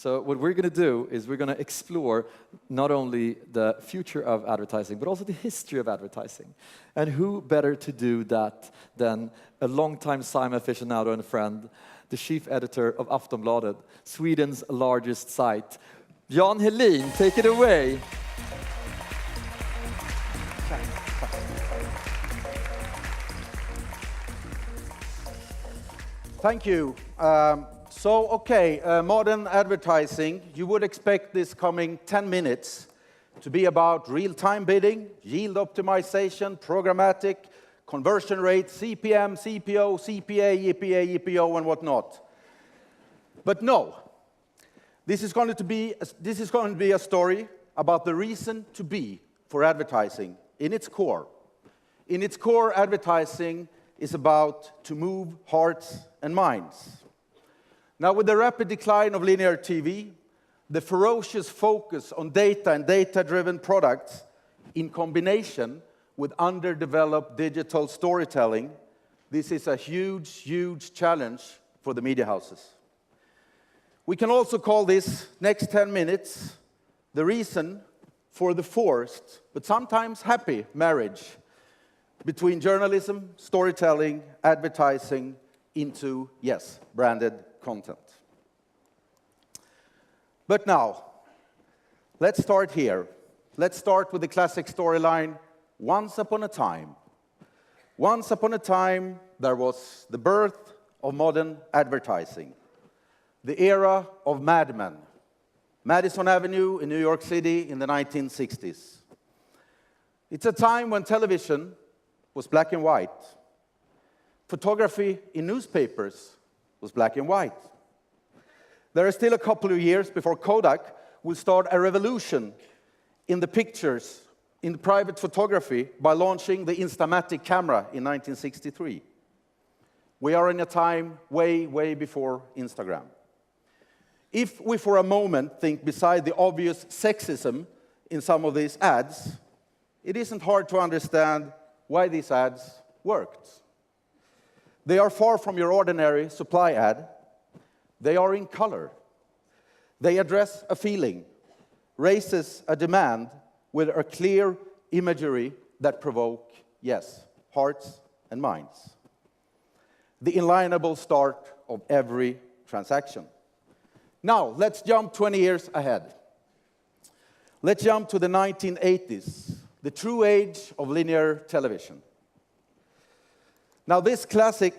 So what we're going to do is we're going to explore not only the future of advertising, but also the history of advertising. And who better to do that than a longtime Sime aficionado and friend, the chief editor of Aftonbladet, Sweden's largest site. Jan Helin, take it away. Thank you. Modern advertising, you would expect this coming 10 minutes to be about real-time bidding, yield optimization, programmatic, conversion rate, CPM, CPO, CPA, EPA, EPO, and whatnot. But no, this is going to be a story about the reason to be for advertising in its core. In its core, advertising is about to move hearts and minds. Now, with the rapid decline of linear TV, the ferocious focus on data and data-driven products in combination with underdeveloped digital storytelling, this is a huge, huge challenge for the media houses. We can also call this next 10 minutes the reason for the forced, but sometimes happy, marriage between journalism, storytelling, advertising into, yes, branded content. But now, let's start here. Let's start with the classic storyline, once upon a time. Once upon a time, there was the birth of modern advertising, the era of Mad Men, Madison Avenue in New York City in the 1960s. It's a time when television was black and white. Photography in newspapers was black and white. There are still a couple of years before Kodak will start a revolution in the pictures, in private photography, by launching the Instamatic camera in 1963. We are in a time way, way before Instagram. If we for a moment think beside the obvious sexism in some of these ads, it isn't hard to understand why these ads worked. They are far from your ordinary supply ad. They are in color. They address a feeling, raises a demand with a clear imagery that provoke, yes, hearts and minds. The inlineable start of every transaction. Now, let's jump 20 years ahead. Let's jump to the 1980s, the true age of linear television. Now, this classic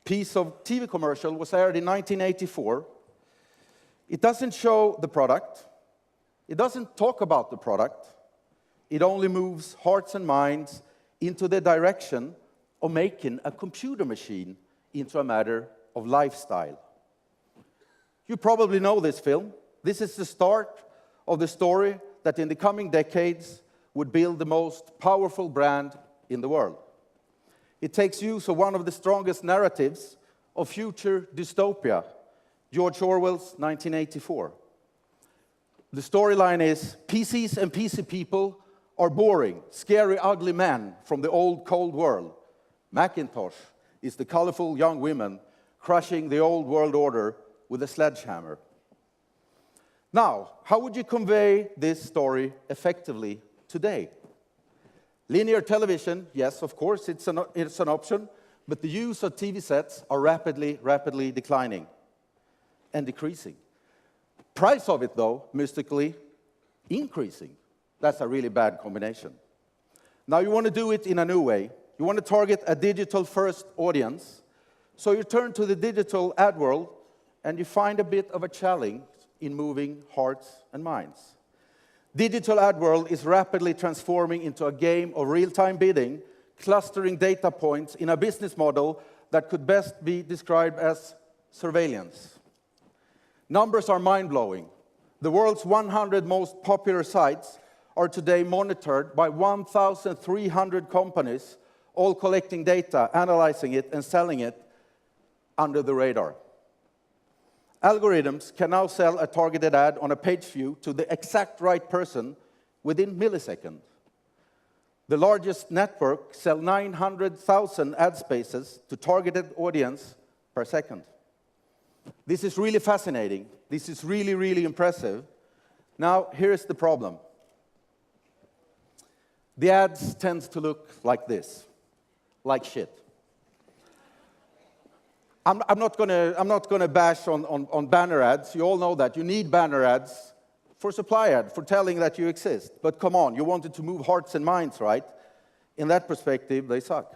piece of TV commercial was aired in 1984. It doesn't show the product. It doesn't talk about the product. It only moves hearts and minds into the direction of making a computer machine into a matter of lifestyle. You probably know this film. This is the start of the story that in the coming decades would build the most powerful brand in the world. It takes use of one of the strongest narratives of future dystopia, George Orwell's 1984. The storyline is PCs and PC people are boring, scary, ugly men from the old cold world. Macintosh is the colorful young women crushing the old world order with a sledgehammer. Now, how would you convey this story effectively today? Linear television, yes, of course, it's an option, but the use of TV sets are rapidly declining and decreasing. Price of it, though, mystically increasing. That's a really bad combination. Now you want to do it in a new way. You want to target a digital-first audience, so you turn to the digital ad world and you find a bit of a challenge in moving hearts and minds. Digital ad world is rapidly transforming into a game of real-time bidding, clustering data points in a business model that could best be described as surveillance. Numbers are mind-blowing. The world's 100 most popular sites are today monitored by 1,300 companies, all collecting data, analyzing it, and selling it under the radar. Algorithms can now sell a targeted ad on a page view to the exact right person within milliseconds. The largest network sells 900,000 ad spaces to targeted audience per second. This is really fascinating. This is really, really impressive. Now, here's the problem. The ads tend to look like this, like shit. I'm not gonna bash on banner ads. You all know that. You need banner ads for supply ad, for telling that you exist. But come on, you wanted to move hearts and minds, right? In that perspective, they suck.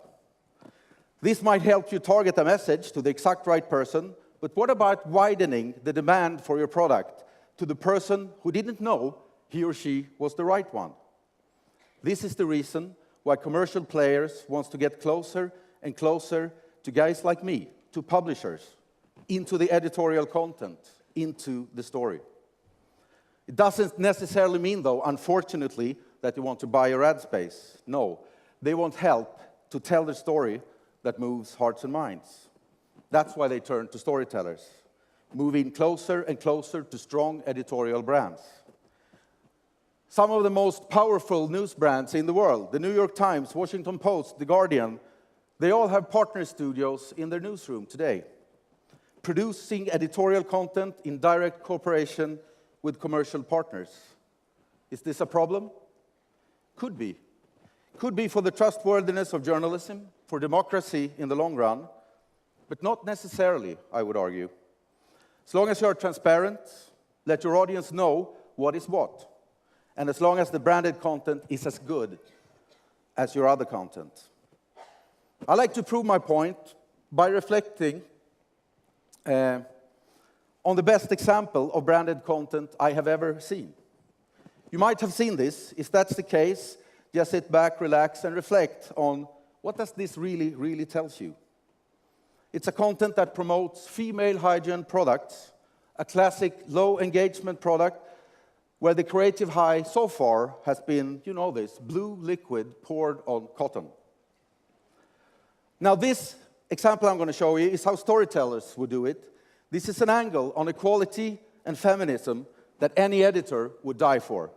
This might help you target a message to the exact right person, but what about widening the demand for your product to the person who didn't know he or she was the right one? This is the reason why commercial players want to get closer and closer to guys like me, to publishers, into the editorial content, into the story. It doesn't necessarily mean, though, unfortunately, that they want to buy your ad space. No, they want help to tell the story that moves hearts and minds. That's why they turn to storytellers, moving closer and closer to strong editorial brands. Some of the most powerful news brands in the world, the New York Times, Washington Post, The Guardian, they all have partner studios in their newsroom today, producing editorial content in direct cooperation with commercial partners. Is this a problem? Could be. Could be for the trustworthiness of journalism, for democracy in the long run, but not necessarily, I would argue. As long as you are transparent, let your audience know what is what, and as long as the branded content is as good as your other content. I like to prove my point by reflecting on the best example of branded content I have ever seen. You might have seen this. If that's the case, just sit back, relax, and reflect on what does this really tell you. It's a content that promotes female hygiene products, a classic low engagement product where the creative high so far has been, you know this, blue liquid poured on cotton. Now this example I'm going to show you is how storytellers would do it. This is an angle on equality and feminism that any editor would die for.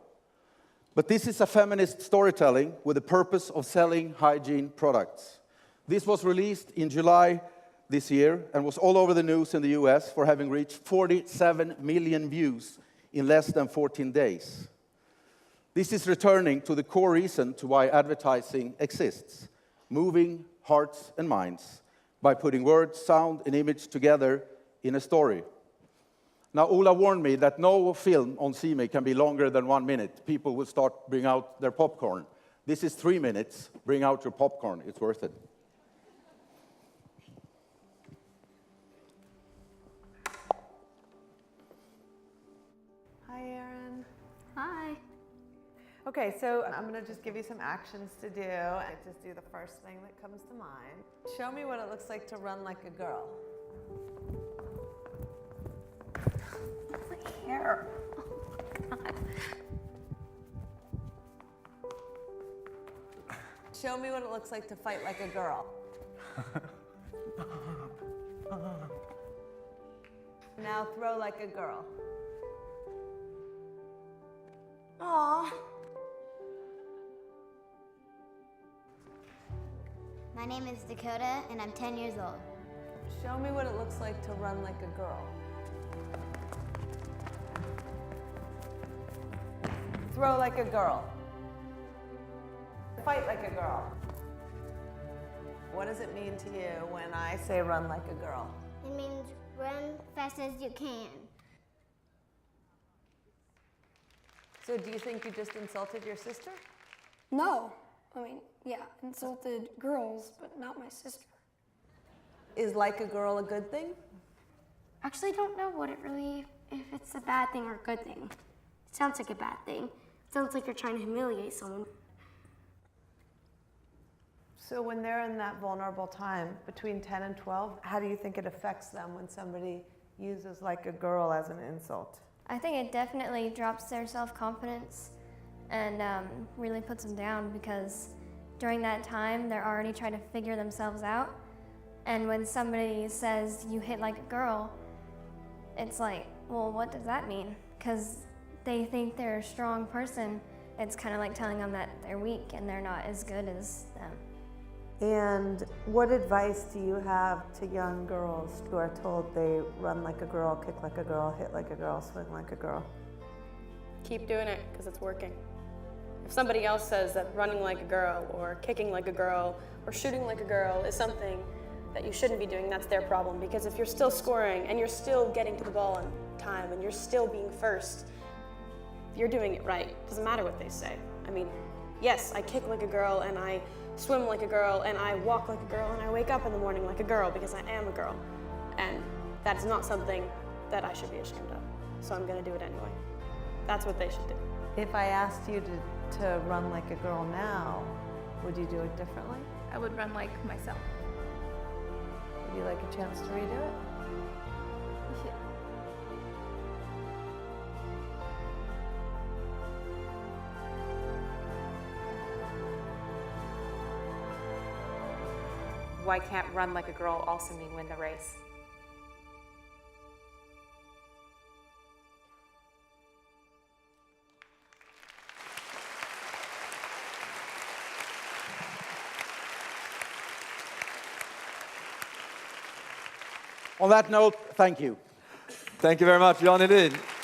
But this is a feminist storytelling with the purpose of selling hygiene products. This was released in July this year and was all over the news in the US for having reached 47 million views in less than 14 days. This is returning to the core reason to why advertising exists, moving hearts and minds by putting words, sound, and image together in a story. Now, Ola warned me that no film on Sime can be longer than 1 minute. People will start bring out their popcorn. This is 3 minutes. Bring out your popcorn. It's worth it. Hi, Erin. Hi. Okay, so I'm going to just give you some actions to do. I just do the first thing that comes to mind. Show me what it looks like to run like a girl. My hair. Oh my God. Show me what it looks like to fight like a girl. Now throw like a girl. Aw. My name is Dakota, and I'm 10 years old. Show me what it looks like to run like a girl. Throw like a girl. Fight like a girl. What does it mean to you when I say run like a girl? It means run fast as you can. So do you think you just insulted your sister? No. I mean, yeah, insulted girls, but not my sister. Is like a girl a good thing? Actually, I don't know if it's a bad thing or a good thing. It sounds like a bad thing. It sounds like you're trying to humiliate someone. So when they're in that vulnerable time between 10 and 12, how do you think it affects them when somebody uses like a girl as an insult? I think it definitely drops their self-confidence and really puts them down, because during that time they're already trying to figure themselves out, and when somebody says you hit like a girl, it's like, well, what does that mean? Because they think they're a strong person. It's kind of like telling them that they're weak and they're not as good as them. And what advice do you have to young girls who are told they run like a girl, kick like a girl, hit like a girl, swing like a girl? Keep doing it because it's working. If somebody else says that running like a girl or kicking like a girl or shooting like a girl is something that you shouldn't be doing, that's their problem. Because if you're still scoring and you're still getting to the ball on time and you're still being first, you're doing it right. It doesn't matter what they say. I mean, yes, I kick like a girl and I swim like a girl and I walk like a girl and I wake up in the morning like a girl because I am a girl. And that is not something that I should be ashamed of. So I'm going to do it anyway. That's what they should do. If I asked you to run like a girl now, would you do it differently? I would run like myself. Would you like a chance to redo it? Why can't run like a girl also mean win the race? On that note, thank you. Thank you very much, Jan Helin.